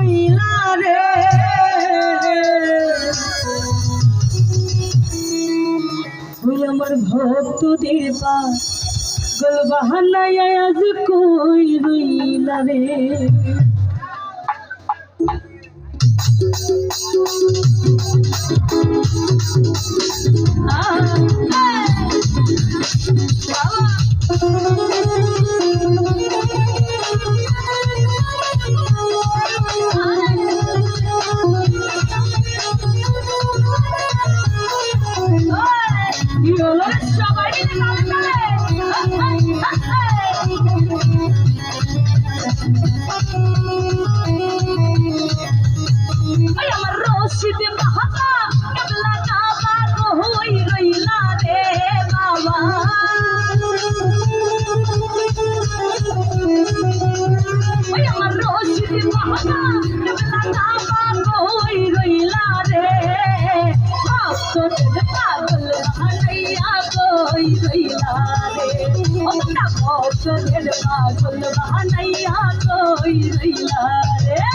রইলা রে ওই আমার ভক্তদের পাগল বাহানায় আজ কই রইলা রে আমার রশিদ বাহানা কেবলা কাবা কই রইলা রে বাবা ওই আমার রশিদ বাহানা কেবলা কাবা কই রইলা রে ভক্তদের পাগল বাহানাইয়া কই রইলা রে ও না ভক্তদের পাগল বাহানাইয়া কই রইলা রে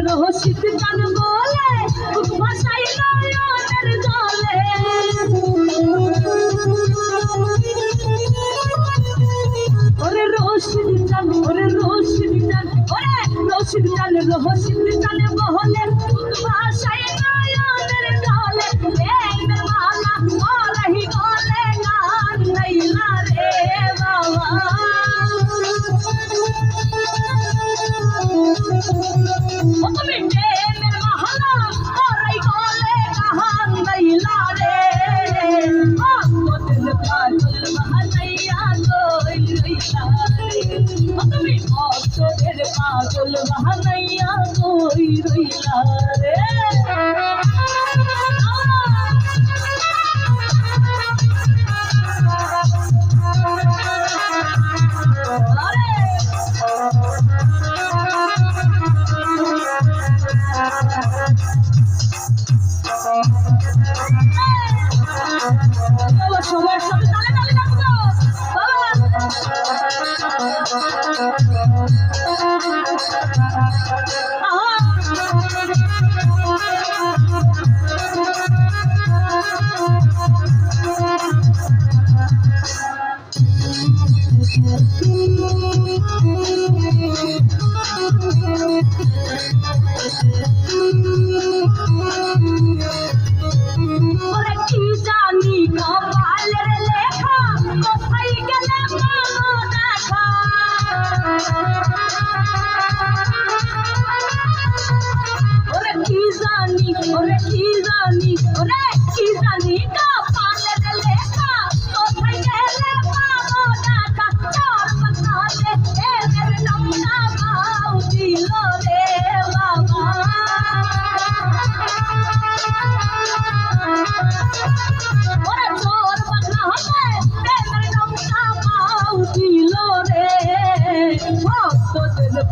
রহস্যিত গান বলে ভাষাই নয়নের জলে ওরে রশিদ গান ওরে রশিদ গান ওরে রশিদ গান রহস্যিত গান বলে ভাষাই নয়নের জলে প্রেমের মালা ওরহি গলে গান নাইলা রে বাবা তুমি প্রেমের মহলা ওরাই গলে কাহান নাইলা রে ভক্তদের পাগল বাহানাইয়া কই রইলা রে তুমি ভক্তদের পাগল বাহানাইয়া কই রইলা রে সবার সাথে তালে তালে নাচো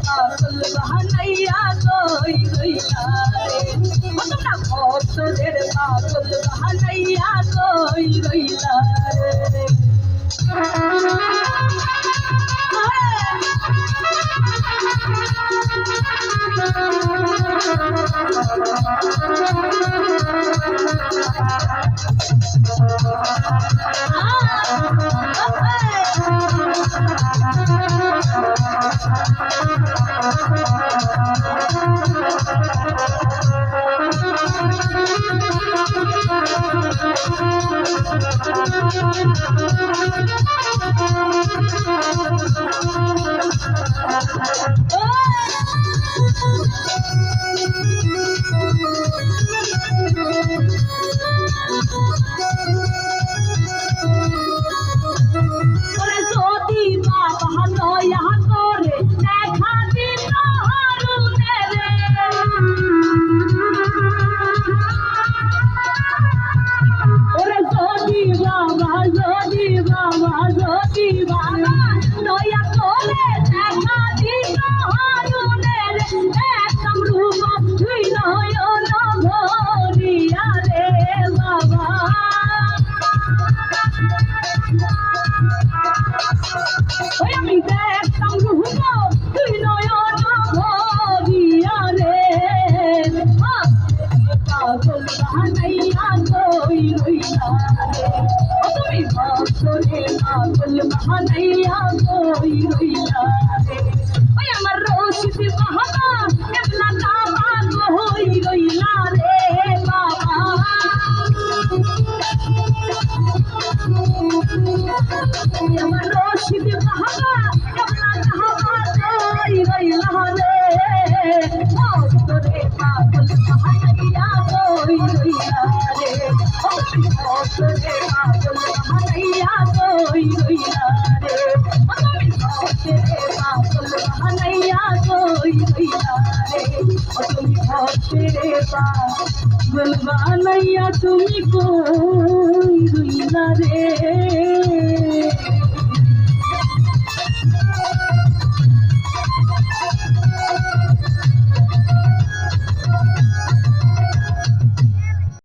পাগল বাহানাইয়া কই রইলা রে তোমরা ভক্তদের পাগল বাহানাইয়া কই রইলা রে ওই আমি দেখতাম রুহুনো তুই নয়ন ভরিয়া রে পাগল বানাইয়া কই রইলা রে ও তুমি ভক্তরে পাগল বানাইয়া কই রইলা রে ওই আমার রশিদ বাহানা এবলা কাবা কই রইলা রে বাবা আমার রশিদ বাহানা এবলা কাবা কই রইলা রে ভক্তরে পাগল বানাইয়া কই রইলা রে ও তুমি ভক্তরে পাগল বানাইয়া কই রইলা রে ও তুমি ভক্তরে পাগল বানাইয়া কই রইলা রে ও তুমি ভক্তরে পাগল বানাইয়া তুমি কই রইলা রে